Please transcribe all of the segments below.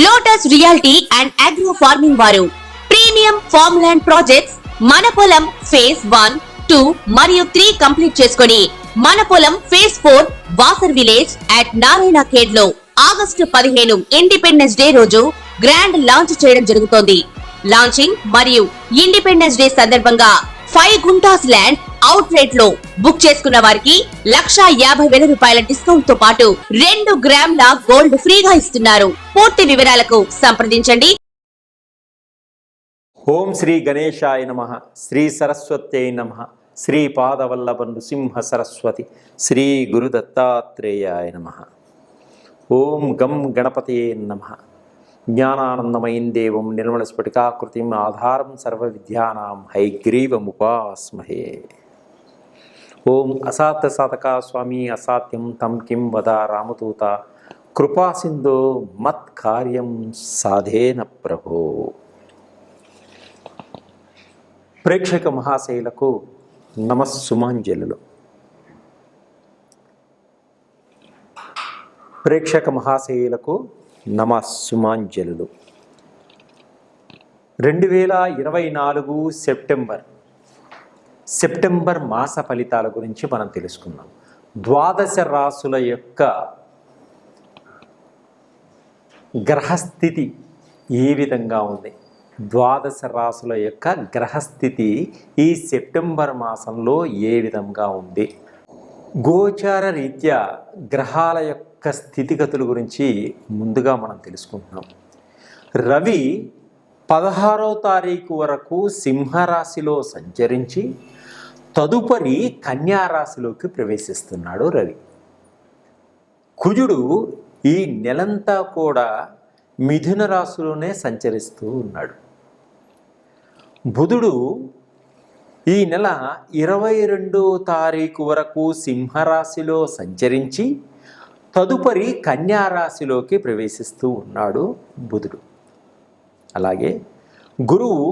Lotus reality and agro farming వారు premium farm land projects మన పొలం ఫేజ్ 1, 2 మరియు 3 కంప్లీట్ చేసుకొని మన పొలం phase 4 Wasar village at Narayana Khed లో ఆగస్టు 15 ఇండిపెండెన్స్ డే రోజు గ్రాండ్ లాంచ్ చేయడం జరుగుతోంది. లాంచింగ్ మరియు ఇండిపెండెన్స్ డే సందర్భంగా 5 గుంటాస్ ల్యాండ్ అవుట్ రేట్ లో బుక్ చేసుకున్న వారికి 1,50,000 రూపాయల డిస్కౌంట్ తో పాటు 2 గ్రాముల గోల్డ్ ఫ్రీగా ఇస్తున్నారు. పూర్తి వివరాలకు సంప్రదించండి. ఓం శ్రీ గణేశాయ నమః, శ్రీ సరస్వత్యై నమః, శ్రీ పాదవల్లభ నృసింహ సరస్వతి, శ్రీ గురు దత్తాత్రేయాయ నమః. ఓం గం గణపతయే నమః. జ్ఞానానందమయం దేవం నిర్మలస్ఫటికాకృతిం ఆధారం సర్వ విద్యానాం హైగ్రీవముపాస్మహే. ఓం అసాధ్య సాధకా స్వామి అసాధ్యం తం కిం వద రామదూత కృపాసింధో మత్ కార్యం సాధేన ప్రభో. ప్రేక్షక మహాశైలకు నమస్సుమాంజలులు. ప్రేక్షక మహాశైలకు నమస్సుమాంజలులు. 2024 సెప్టెంబర్ మాస ఫలితాల గురించి మనం తెలుసుకుందాం. ద్వాదశ రాసుల యొక్క గ్రహస్థితి ఏ విధంగా ఉంది, ద్వాదశ రాసుల యొక్క గ్రహస్థితి ఈ సెప్టెంబర్ మాసంలో ఏ విధంగా ఉంది, గోచార రీత్యా గ్రహాల యొక్క స్థితిగతుల గురించి ముందుగా మనం తెలుసుకుంటున్నాం. రవి 16వ తారీఖు వరకు సింహరాశిలో సంచరించి తదుపరి కన్యారాశిలోకి ప్రవేశిస్తున్నాడు రవి. కుజుడు ఈ నెలంతా కూడా మిథున రాశిలోనే సంచరిస్తూ ఉన్నాడు. బుధుడు ఈ నెల 22వ తారీఖు వరకు సింహరాశిలో సంచరించి తదుపరి కన్యారాశిలోకి ప్రవేశిస్తూ ఉన్నాడు బుధుడు. అలాగే గురువు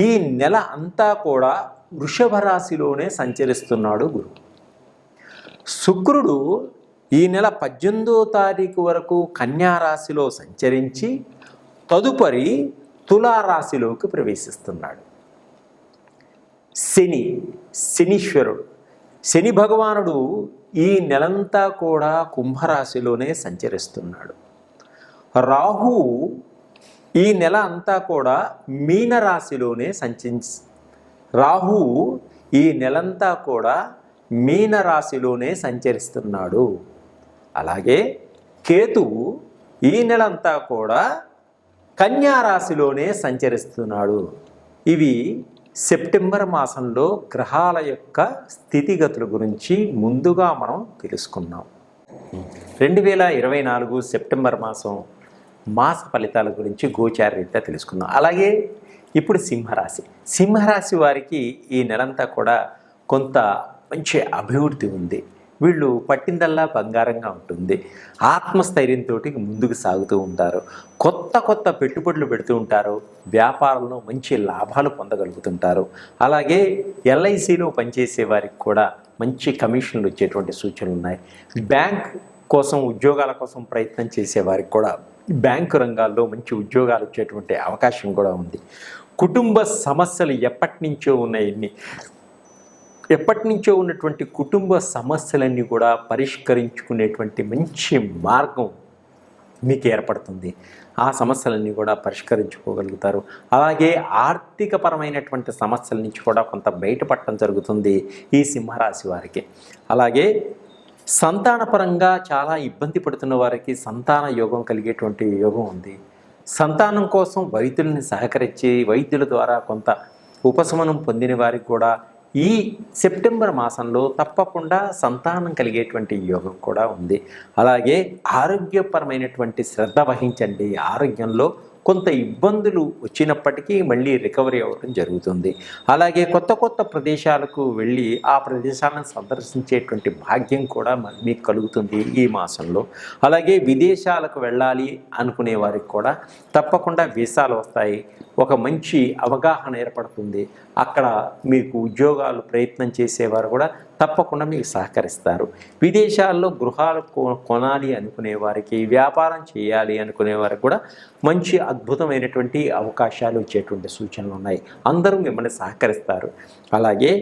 ఈ నెల అంతా కూడా వృషభ రాశిలోనే సంచరిస్తున్నాడు గురువు. శుక్రుడు ఈ నెల 18వ తారీఖు వరకు కన్యారాశిలో సంచరించి తదుపరి తులారాశిలోకి ప్రవేశిస్తున్నాడు. శనీశ్వరుడు శని భగవానుడు ఈ నెలంతా కూడా కుంభరాశిలోనే సంచరిస్తున్నాడు. రాహువు ఈ నెల అంతా కూడా మీనరాశిలోనే మీనరాశిలోనే సంచరిస్తున్నాడు. అలాగే కేతువు ఈ నెలంతా కూడా కన్యారాశిలోనే సంచరిస్తున్నాడు. ఇవి సెప్టెంబర్ మాసంలో గ్రహాల యొక్క స్థితిగతుల గురించి ముందుగా మనం తెలుసుకున్నాం. 2024 సెప్టెంబర్ మాస ఫలితాల గురించి గోచార రీత్యా తెలుసుకుందాం. అలాగే ఇప్పుడు సింహరాశి వారికి ఈ నెలంతా కూడా కొంత మంచి అభివృద్ధి ఉంది. వీళ్ళు పట్టిందల్లా బంగారంగా ఉంటుంది. ఆత్మస్థైర్యంతో ముందుకు సాగుతూ ఉంటారు. కొత్త పెట్టుబడులు పెడుతూ ఉంటారు. వ్యాపారంలో మంచి లాభాలు పొందగలుగుతుంటారు. అలాగే LICలో పనిచేసే వారికి కూడా మంచి కమిషన్లు వచ్చేటువంటి సూచనలు ఉన్నాయి. బ్యాంక్ కోసం ఉద్యోగాల కోసం ప్రయత్నం చేసేవారికి కూడా బ్యాంకు రంగాల్లో మంచి ఉద్యోగాలు వచ్చేటువంటి అవకాశం కూడా ఉంది. కుటుంబ సమస్యలు ఎప్పటి నుంచో ఉన్నటువంటి కుటుంబ సమస్యలన్నీ కూడా పరిష్కరించుకునేటువంటి మంచి మార్గం మీకు ఏర్పడుతుంది. ఆ సమస్యలన్నీ కూడా పరిష్కరించుకోగలుగుతారు. అలాగే ఆర్థికపరమైనటువంటి సమస్యల నుంచి కూడా కొంత బయటపడటం జరుగుతుంది ఈ సింహరాశి వారికి. అలాగే సంతానపరంగా చాలా ఇబ్బంది పడుతున్న వారికి సంతాన యోగం కలిగేటువంటి యోగం ఉంది. సంతానం కోసం వైద్యుల్ని సహకరించి వైద్యుల ద్వారా కొంత ఉపశమనం పొందిన వారికి కూడా ఈ సెప్టెంబర్ మాసంలో తప్పకుండా సంతానం కలిగేటువంటి యోగం కూడా ఉంది. అలాగే ఆరోగ్యపరమైనటువంటి శ్రద్ధ వహించండి. ఆరోగ్యంలో కొంత ఇబ్బందులు వచ్చినప్పటికీ మళ్ళీ రికవరీ అవ్వడం జరుగుతుంది. అలాగే కొత్త ప్రదేశాలకు వెళ్ళి ఆ ప్రదేశాలను సందర్శించేటువంటి భాగ్యం కూడా మీకు కలుగుతుంది ఈ మాసంలో. అలాగే విదేశాలకు వెళ్ళాలి అనుకునే వారికి కూడా తప్పకుండా వీసాలు వస్తాయి. ఒక మంచి అవగాహన ఏర్పడుతుంది. అక్కడ మీకు ఉద్యోగాలు ప్రయత్నం చేసేవారు కూడా తప్పకుండా మీకు సహకరిస్తారు. విదేశాల్లో గృహాలు కొనాలి అనుకునే వారికి, వ్యాపారం చేయాలి అనుకునే వారికి కూడా మంచి అద్భుతమైనటువంటి అవకాశాలు ఇచ్చేటువంటి సూచనలు ఉన్నాయి. అందరూ మిమ్మల్ని సహకరిస్తారు. అలాగే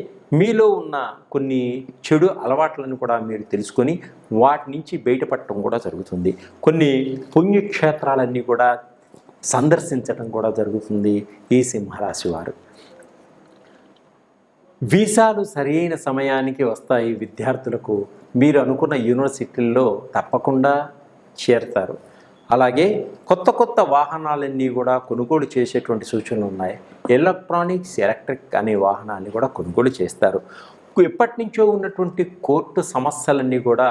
మీలో ఉన్న కొన్ని చెడు అలవాట్లను కూడా మీరు తెలుసుకొని వాటి నుంచి బయటపడటం కూడా జరుగుతుంది. కొన్ని పుణ్యక్షేత్రాలన్నీ కూడా సందర్శించడం కూడా జరుగుతుంది ఈ సింహరాశి వారు. వీసాలు సరైన సమయానికి వస్తాయి. విద్యార్థులకు మీరు అనుకున్న యూనివర్సిటీల్లో తప్పకుండా చేరతారు. అలాగే కొత్త కొత్త వాహనాలన్నీ కూడా కొనుగోలు చేసేటువంటి సూచనలు ఉన్నాయి. ఎలక్ట్రానిక్స్, ఎలక్ట్రిక్ అనే వాహనాన్ని కూడా కొనుగోలు చేస్తారు. ఎప్పటి నుంచో ఉన్నటువంటి కోర్టు సమస్యలన్నీ కూడా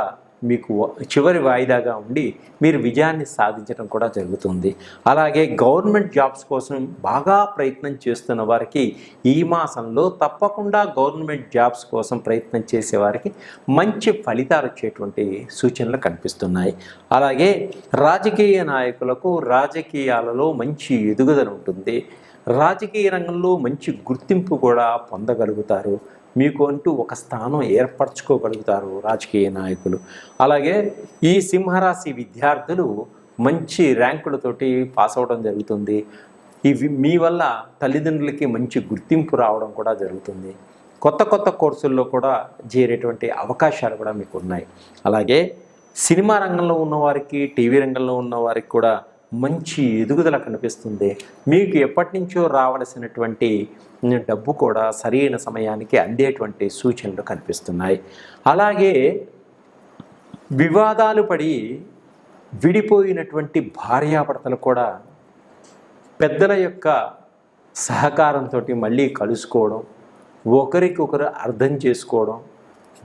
మీకు చివరి వాయిదాగా ఉండి మీరు విజయాన్ని సాధించడం కూడా జరుగుతుంది. అలాగే గవర్నమెంట్ జాబ్స్ కోసం బాగా ప్రయత్నం చేస్తున్న వారికి ఈ మాసంలో తప్పకుండా గవర్నమెంట్ జాబ్స్ కోసం ప్రయత్నం చేసేవారికి మంచి ఫలితాలు వచ్చేటువంటి సూచనలు కనిపిస్తున్నాయి. అలాగే రాజకీయ నాయకులకు రాజకీయాలలో మంచి ఎదుగుదల ఉంటుంది. రాజకీయ రంగంలో మంచి గుర్తింపు కూడా పొందగలుగుతారు. మీకు అంటూ ఒక స్థానం ఏర్పరచుకోగలుగుతారు రాజకీయ నాయకులు. అలాగే ఈ సింహరాశి విద్యార్థులు మంచి ర్యాంకులతోటి పాస్ అవ్వడం జరుగుతుంది. ఇవి మీ వల్ల తల్లిదండ్రులకి మంచి గుర్తింపు రావడం కూడా జరుగుతుంది. కొత్త కొత్త కోర్సుల్లో కూడా చేరేటువంటి అవకాశాలు కూడా మీకు ఉన్నాయి. అలాగే సినిమా రంగంలో ఉన్నవారికి, టీవీ రంగంలో ఉన్నవారికి కూడా మంచి ఎదుగుదల కనిపిస్తుంది. మీకు ఎప్పటి నుంచో రావలసినటువంటి డబ్బు కూడా సరైన సమయానికి అందేటువంటి సూచనలు కనిపిస్తున్నాయి. అలాగే వివాదాలు పడి విడిపోయినటువంటి భార్యాభర్తలు కూడా పెద్దల యొక్క సహకారంతో మళ్ళీ కలుసుకోవడం, ఒకరికొకరు అర్థం చేసుకోవడం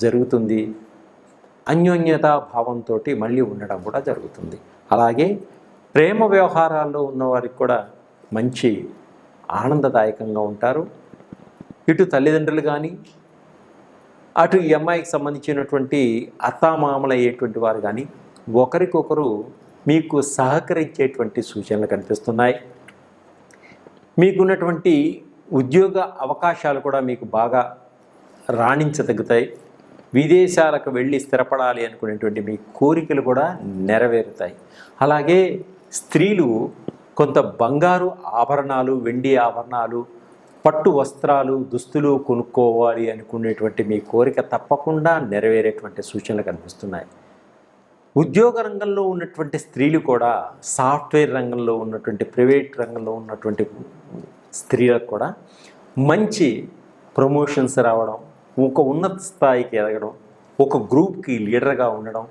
జరుగుతుంది. అన్యోన్యతా భావంతో మళ్ళీ ఉండడం కూడా జరుగుతుంది. అలాగే ప్రేమ వ్యవహారాల్లో ఉన్నవారికి కూడా మంచి ఆనందదాయకంగా ఉంటారు. ఇటు తల్లిదండ్రులు కానీ, అటు ఈ అమ్మాయికి సంబంధించినటువంటి అత్తామామలు అయ్యేటువంటి వారు కానీ ఒకరికొకరు మీకు సహకరించేటువంటి సూచనలు కనిపిస్తున్నాయి. మీకున్నటువంటి ఉద్యోగ అవకాశాలు కూడా మీకు బాగా రాణించదగుతాయి. విదేశాలకు వెళ్ళి స్థిరపడాలి అనుకునేటువంటి మీ కోరికలు కూడా నెరవేరుతాయి. అలాగే స్త్రీలు కొంత బంగారు ఆభరణాలు, వెండి ఆభరణాలు, పట్టు వస్త్రాలు, దుస్తులు కొనుక్కోవాలి అనుకునేటువంటి మీ కోరిక తప్పకుండా నెరవేరేటువంటి సూచనలు కనిపిస్తున్నాయి. ఉద్యోగ రంగంలో ఉన్నటువంటి స్త్రీలు కూడా, సాఫ్ట్వేర్ రంగంలో ఉన్నటువంటి, ప్రైవేట్ రంగంలో ఉన్నటువంటి స్త్రీలకు కూడా మంచి ప్రమోషన్స్ రావడం, ఒక ఉన్నత స్థాయికి ఎదగడం, ఒక గ్రూప్కి లీడర్గా ఉండడం,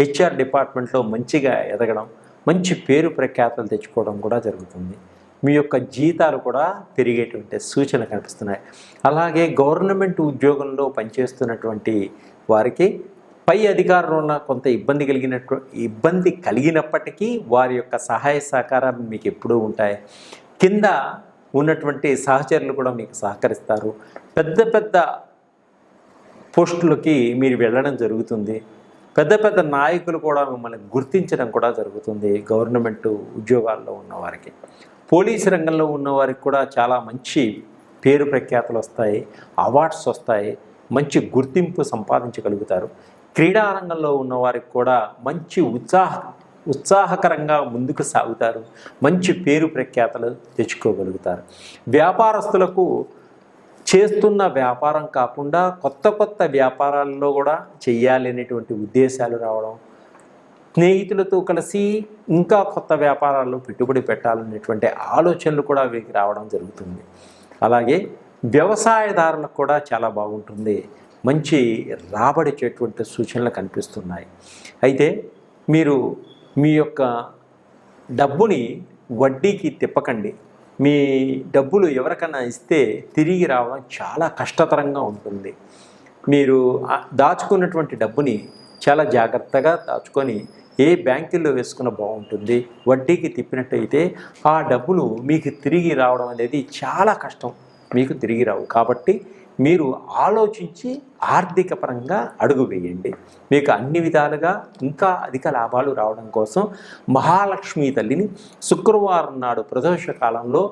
హెచ్ఆర్ డిపార్ట్మెంట్లో మంచిగా ఎదగడం, మంచి పేరు ప్రఖ్యాతలు తెచ్చుకోవడం కూడా జరుగుతుంది. మీ యొక్క జీతాలు కూడా పెరిగేటువంటి సూచనలు కనిపిస్తున్నాయి. అలాగే గవర్నమెంట్ ఉద్యోగంలో పనిచేస్తున్నటువంటి వారికి పై అధికారుల వల్ల కొంత ఇబ్బంది కలిగినప్పటికీ వారి యొక్క సహాయ సహకారాలు మీకు ఎప్పుడూ ఉంటాయి. కింద ఉన్నటువంటి సహచరులు కూడా మీకు సహకరిస్తారు. పెద్ద పెద్ద పోస్టులకి మీరు వెళ్ళడం జరుగుతుంది. పెద్ద పెద్ద నాయకులు కూడా మిమ్మల్ని గుర్తించడం కూడా జరుగుతుంది. గవర్నమెంట్ ఉద్యోగాల్లో ఉన్నవారికి, పోలీసు రంగంలో ఉన్నవారికి కూడా చాలా మంచి పేరు ప్రఖ్యాతులు వస్తాయి, అవార్డ్స్ వస్తాయి, మంచి గుర్తింపు సంపాదించగలుగుతారు. క్రీడా రంగంలో ఉన్నవారికి కూడా మంచి ఉత్సాహకరంగా ముందుకు సాగుతారు, మంచి పేరు ప్రఖ్యాతలు తెచ్చుకోగలుగుతారు. వ్యాపారస్తులకు చేస్తున్న వ్యాపారం కాకుండా కొత్త కొత్త వ్యాపారాల్లో కూడా చెయ్యాలి అనేటువంటి ఉద్దేశాలు రావడం, స్నేహితులతో కలిసి ఇంకా కొత్త వ్యాపారాల్లో పెట్టుబడి పెట్టాలనేటువంటి ఆలోచనలు కూడా వీరికి రావడం జరుగుతుంది. అలాగే వ్యవసాయదారులకు కూడా చాలా బాగుంటుంది, మంచి రాబడిచేటువంటి సూచనలు కనిపిస్తున్నాయి. అయితే మీరు మీ యొక్క డబ్బుని వడ్డీకి తిప్పకండి. మీ డబ్బులు ఎవరికైనా ఇస్తే తిరిగి రావడం చాలా కష్టతరంగా ఉంటుంది. మీరు దాచుకున్నటువంటి డబ్బుని చాలా జాగ్రత్తగా దాచుకొని ఏ బ్యాంకుల్లో వేసుకున్న బాగుంటుంది. వడ్డీకి తిప్పినట్టయితే ఆ డబ్బులు మీకు తిరిగి రావడం అనేది చాలా కష్టం, మీకు తిరిగి రావు. కాబట్టి మీరు ఆలోచించి ఆర్థిక పరంగా అడుగు వేయండి. మీకు అన్ని విధాలుగా ఇంకా అధిక లాభాలు రావడం కోసం మహాలక్ష్మి తల్లిని శుక్రవారం నాడు ప్రదోష కాలంలో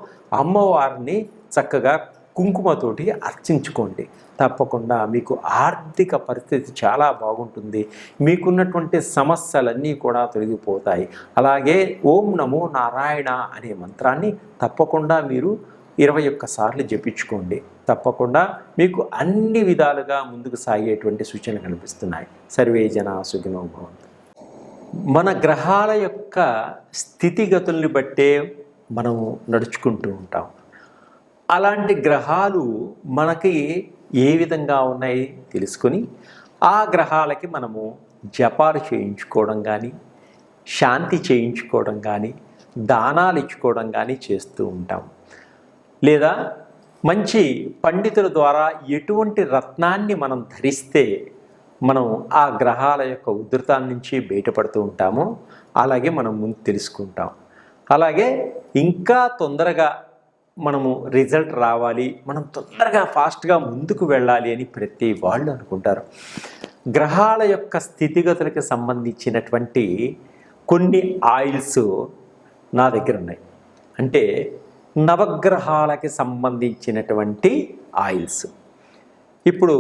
అమ్మవారిని చక్కగా కుంకుమతోటి అర్చించుకోండి. తప్పకుండా మీకు ఆర్థిక పరిస్థితి చాలా బాగుంటుంది. మీకున్నటువంటి సమస్యలన్నీ కూడా తొలగిపోతాయి. అలాగే ఓం నమో నారాయణ అనే మంత్రాన్ని తప్పకుండా మీరు 21 సార్లు జపించుకోండి. తప్పకుండా మీకు అన్ని విధాలుగా ముందుకు సాగేటువంటి సూచనలు కనిపిస్తున్నాయి. సర్వే జనా సుఖినో భవంతు. మన గ్రహాల యొక్క స్థితిగతుల్ని బట్టే మనం నడుచుకుంటూ ఉంటాం. అలాంటి గ్రహాలు మనకి ఏ విధంగా ఉన్నాయి తెలుసుకొని ఆ గ్రహాలకి మనము జపాలు చేయించుకోవడం కానీ, శాంతి చేయించుకోవడం కానీ, దానాలు ఇచ్చుకోవడం కానీ చేస్తూ ఉంటాం. లేదా మంచి పండితుల ద్వారా ఎటువంటి రత్నాన్ని మనం ధరిస్తే మనం ఆ గ్రహాల యొక్క ఉధృతాల నుంచి బయటపడుతూ ఉంటామో అలాగే మనం ముందు తెలుసుకుంటాం. అలాగే ఇంకా తొందరగా మనము రిజల్ట్ రావాలి, మనం తొందరగా ఫాస్ట్గా ముందుకు వెళ్ళాలి అని ప్రతి వాళ్ళు అనుకుంటారు. గ్రహాల యొక్క స్థితిగతులకు సంబంధించినటువంటి కొన్ని ఆయిల్స్ నా దగ్గర ఉన్నాయి. అంటే నవగ్రహాలకి సంబంధించినటువంటి ఆయిల్స్. ఇప్పుడు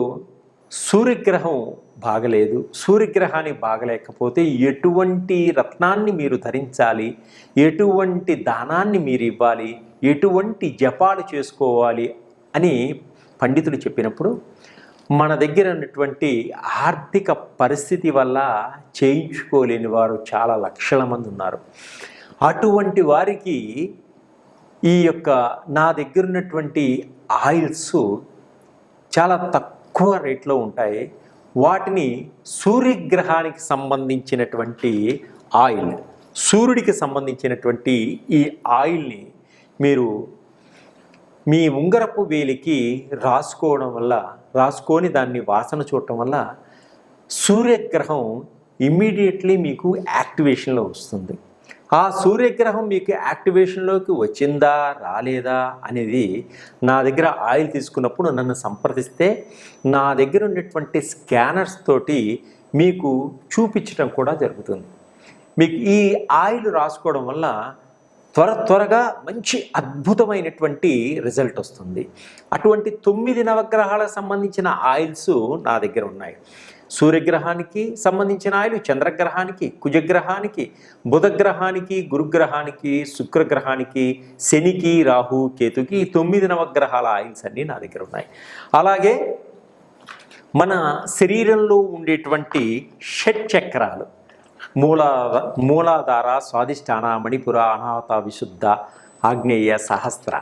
సూర్యగ్రహం బాగలేదు, సూర్యగ్రహానికి బాగలేకపోతే ఎటువంటి రత్నాన్ని మీరు ధరించాలి, ఎటువంటి దానాన్ని మీరు ఇవ్వాలి, ఎటువంటి జపాలు చేసుకోవాలి అని పండితులు చెప్పినప్పుడు మన దగ్గర ఉన్నటువంటి ఆర్థిక పరిస్థితి వల్ల చేయించుకోలేని వారు చాలా లక్షల మంది ఉన్నారు. అటువంటి వారికి ఈ యొక్క నా దగ్గర ఉన్నటువంటి ఆయిల్స్ చాలా తక్కువ రేట్లో ఉంటాయి. వాటిని సూర్యగ్రహానికి సంబంధించినటువంటి ఆయిల్, సూర్యుడికి సంబంధించినటువంటి ఈ ఆయిల్ని మీరు మీ ఉంగరపు వేలికి రాసుకోవడం వల్ల, రాసుకొని దాన్ని వాసన చూడటం వల్ల సూర్యగ్రహం ఇమ్మీడియట్లీ మీకు యాక్టివేషన్లో వస్తుంది. ఆ సూర్యగ్రహం మీకు యాక్టివేషన్లోకి వచ్చిందా రాలేదా అనేది నా దగ్గర ఆయిల్ తీసుకున్నప్పుడు నన్ను సంప్రదిస్తే నా దగ్గర ఉన్నటువంటి స్కానర్స్ తోటి మీకు చూపించడం కూడా జరుగుతుంది. మీకు ఈ ఆయిల్ రాసుకోవడం వల్ల త్వరగా మంచి అద్భుతమైనటువంటి రిజల్ట్ వస్తుంది. అటువంటి 9 నవగ్రహాలకు సంబంధించిన ఆయిల్స్ నా దగ్గర ఉన్నాయి. సూర్యగ్రహానికి సంబంధించిన ఆయిల్, చంద్రగ్రహానికి, కుజగ్రహానికి, బుధగ్రహానికి, గురుగ్రహానికి, శుక్రగ్రహానికి, శనికి, రాహు, కేతుకి 9 నవగ్రహాల ఆయిల్స్ అన్నీ నా దగ్గర ఉన్నాయి. అలాగే మన శరీరంలో ఉండేటువంటి షట్చక్రాలు, మూలాధార, స్వాదిష్టాన, మణిపుర, అనాహత, విశుద్ధ, ఆగ్నేయ, సహస్ర,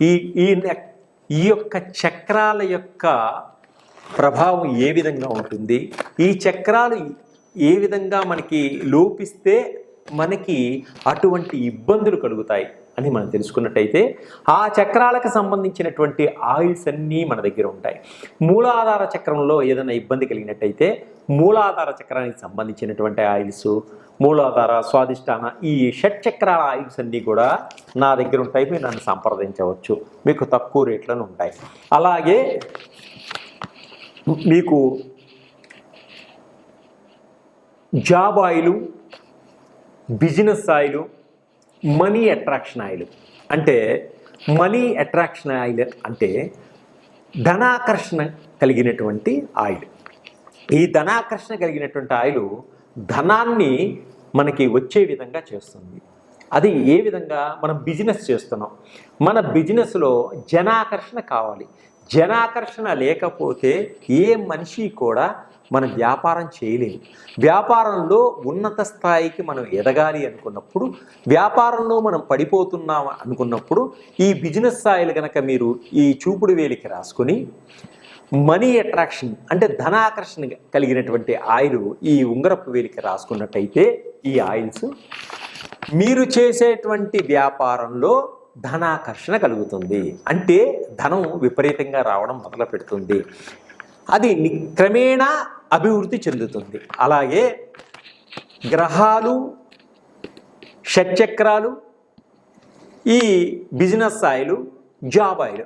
ఈ యొక్క చక్రాల యొక్క ప్రభావం ఏ విధంగా ఉంటుంది, ఈ చక్రాలు ఏ విధంగా మనకి లోపిస్తే మనకి అటువంటి ఇబ్బందులు కలుగుతాయి అని మనం తెలుసుకున్నట్టయితే ఆ చక్రాలకు సంబంధించినటువంటి ఆయిల్స్ అన్నీ మన దగ్గర ఉంటాయి. మూలాధార చక్రంలో ఏదైనా ఇబ్బంది కలిగినట్టయితే మూలాధార చక్రానికి సంబంధించినటువంటి ఆయిల్స్, మూలాధార, స్వాదిష్టాన, ఈ షట్చక్రాల ఆయిల్స్ అన్నీ కూడా నా దగ్గర ఉంటాయి. మీరు నన్ను సంప్రదించవచ్చు, మీకు తక్కువ రేట్లను ఉంటాయి. అలాగే మీకు job oil, business oil, money attraction oil. అంటే మనీ అట్రాక్షన్ ఆయిల్ అంటే ధనాకర్షణ కలిగినటువంటి ఆయిల్. ఈ ధనాకర్షణ కలిగినటువంటి ఆయిల్ ధనాన్ని మనకి వచ్చే విధంగా చేస్తుంది. అది ఏ విధంగా? మనం బిజినెస్ చేస్తున్నాం, మన బిజినెస్లో జనాకర్షణ కావాలి. జనాకర్షణ లేకపోతే ఏ మనిషి కూడా మనం వ్యాపారం చేయలేము. వ్యాపారంలో ఉన్నత స్థాయికి మనం ఎదగాలి అనుకున్నప్పుడు, వ్యాపారంలో మనం పడిపోతున్నాం అనుకున్నప్పుడు ఈ బిజినెస్ ఆయిల్ కనుక మీరు ఈ చూపుడు వేలికి రాసుకొని మనీ అట్రాక్షన్ అంటే ధనాకర్షణ కలిగినటువంటి ఆయిల్ ఈ ఉంగరపు వేలికి రాసుకున్నట్టయితే ఈ ఆయిల్స్ మీరు చేసేటువంటి వ్యాపారంలో ధనాకర్షణ కలుగుతుంది. అంటే ధనం విపరీతంగా రావడం మొదలు పెడుతుంది. అది క్రమేణా అభివృద్ధి చెందుతుంది. అలాగే గ్రహాలు, షట్చక్రాలు, ఈ బిజినెస్ ఆయిల్, జాబ్ ఆయిల్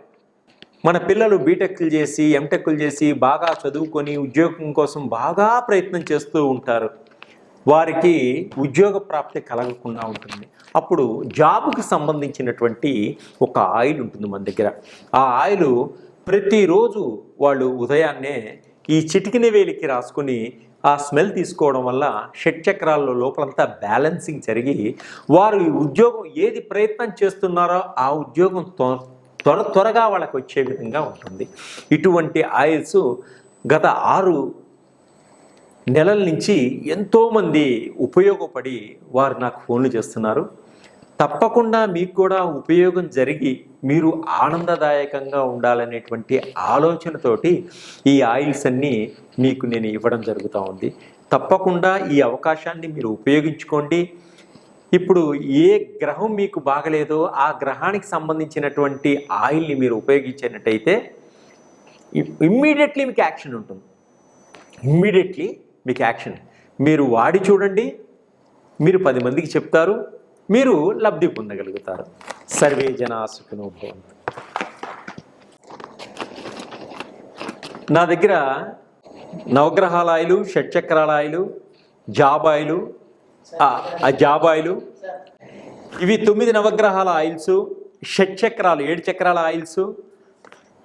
మన పిల్లలు బీటెక్లు చేసి ఎంటెక్లు చేసి బాగా చదువుకొని ఉద్యోగం కోసం బాగా ప్రయత్నం చేస్తూ ఉంటారు. వారికి ఉద్యోగ ప్రాప్తి కలగకుండా ఉంటుంది. అప్పుడు జాబుకి సంబంధించినటువంటి ఒక ఆయిల్ ఉంటుంది మన దగ్గర. ఆ ఆయిల్ ప్రతిరోజు వాళ్ళు ఉదయాన్నే ఈ చిటికిన వేలికి రాసుకొని ఆ స్మెల్ తీసుకోవడం వల్ల షట్చక్రాల్లో లోపలంతా బ్యాలెన్సింగ్ జరిగి వారు ఉద్యోగం ఏది ప్రయత్నం చేస్తున్నారో ఆ ఉద్యోగం త్వరగా వాళ్ళకి వచ్చే విధంగా ఉంటుంది. ఇటువంటి ఆయిల్స్ గత 6 నెలల నుంచి ఎంతోమంది ఉపయోగపడి వారు నాకు ఫోన్లు చేస్తున్నారు. తప్పకుండా మీకు కూడా ఉపయోగం జరిగి మీరు ఆనందదాయకంగా ఉండాలనేటువంటి ఆలోచనతోటి ఈ ఆయిల్స్ అన్నీ మీకు నేను ఇవ్వడం జరుగుతూ ఉంది. తప్పకుండా ఈ అవకాశాన్ని మీరు ఉపయోగించుకోండి. ఇప్పుడు ఏ గ్రహం మీకు బాగలేదో ఆ గ్రహానికి సంబంధించినటువంటి ఆయిల్ని మీరు ఉపయోగించినట్టయితే ఇమ్మీడియట్లీ మీకు యాక్షన్ ఉంటుంది. ఇమ్మీడియట్లీ మీకు యాక్షన్. మీరు వాడి చూడండి, మీరు 10 మందికి చెప్తారు, మీరు లబ్ధి పొందగలుగుతారు. సర్వే జనా సుఖినో భవంతు. నా దగ్గర నవగ్రహాల ఆయిలు, షట్చక్రాల oil, job oil, job oil, ఇవి 9 నవగ్రహాల ఆయిల్స్, షట్చక్రాలు 7 చక్రాల ఆయిల్స్,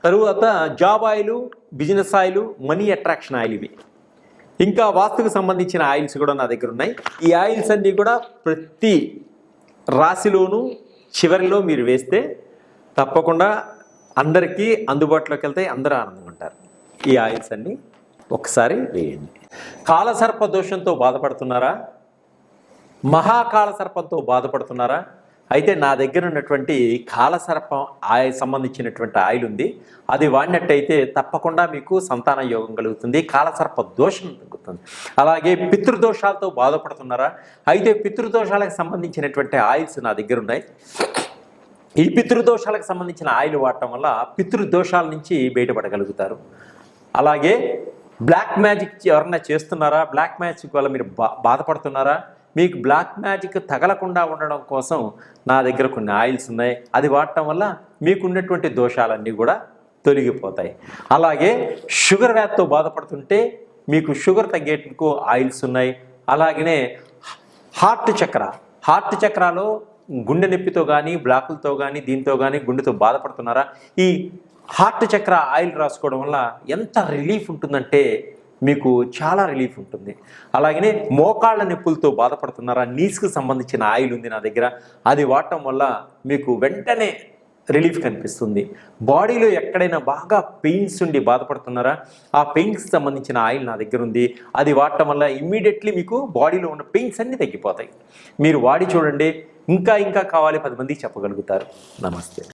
తరువాత job oil, business oil, money attraction oil, ఇవి ఇంకా వాస్తుకు సంబంధించిన ఆయిల్స్ కూడా నా దగ్గర ఉన్నాయి. ఈ ఆయిల్స్ అన్నీ కూడా ప్రతి రాశిలోనూ చివరిలో మీరు వేస్తే తప్పకుండా అందరికీ అందుబాటులోకి వెళ్తాయి, అందరూ ఆనందంగా ఉంటారు. ఈ ఆయిల్స్ అన్నీ ఒకసారి వేయండి. కాలసర్ప దోషంతో బాధపడుతున్నారా? మహాకాలసర్పంతో బాధపడుతున్నారా? అయితే నా దగ్గర ఉన్నటువంటి కాలసర్పం సంబంధించినటువంటి ఆయిల్ ఉంది. అది వాడినట్టయితే తప్పకుండా మీకు సంతాన యోగం కలుగుతుంది, కాలసర్ప దోషం తగ్గుతుంది. అలాగే పితృదోషాలతో బాధపడుతున్నారా? అయితే పితృదోషాలకు సంబంధించినటువంటి ఆయిల్స్ నా దగ్గర ఉన్నాయి. ఈ పితృదోషాలకు సంబంధించిన ఆయిల్ వాడటం వల్ల పితృదోషాల నుంచి బయటపడగలుగుతారు. అలాగే బ్లాక్ మ్యాజిక్ ఎవరన్నా చేస్తున్నారా? బ్లాక్ మ్యాజిక్ వల్ల మీరు బాధపడుతున్నారా? మీకు బ్లాక్ మ్యాజిక్ తగలకుండా ఉండడం కోసం నా దగ్గర కొన్ని ఆయిల్స్ ఉన్నాయి. అది వాడటం వల్ల మీకున్నటువంటి దోషాలన్నీ కూడా తొలగిపోతాయి. అలాగే షుగర్ వ్యాధితో బాధపడుతుంటే మీకు షుగర్ తగ్గేందుకు ఆయిల్స్ ఉన్నాయి. అలాగనే హార్ట్ చక్రాలో గుండె నొప్పితో కానీ, బ్లాకులతో కానీ, దీంతో కానీ గుండెతో బాధపడుతున్నారా? ఈ హార్ట్ చక్ర ఆయిల్ రాసుకోవడం వల్ల ఎంత రిలీఫ్ ఉంటుందంటే మీకు చాలా రిలీఫ్ ఉంటుంది. అలాగనే మోకాళ్ళ నొప్పులతో బాధపడుతున్నారా? నీస్కి సంబంధించిన ఆయిల్ ఉంది నా దగ్గర. అది వాడటం వల్ల మీకు వెంటనే రిలీఫ్ కనిపిస్తుంది. బాడీలో ఎక్కడైనా బాగా పెయిన్స్ ఉండి బాధపడుతున్నారా? ఆ పెయిన్స్కి సంబంధించిన ఆయిల్ నా దగ్గర ఉంది. అది వాడటం వల్ల ఇమ్మీడియట్లీ మీకు బాడీలో ఉన్న పెయిన్స్ అన్నీ తగ్గిపోతాయి. మీరు వాడి చూడండి. ఇంకా కావాలి 10 మందికి చెప్పగలుగుతారు. నమస్తే.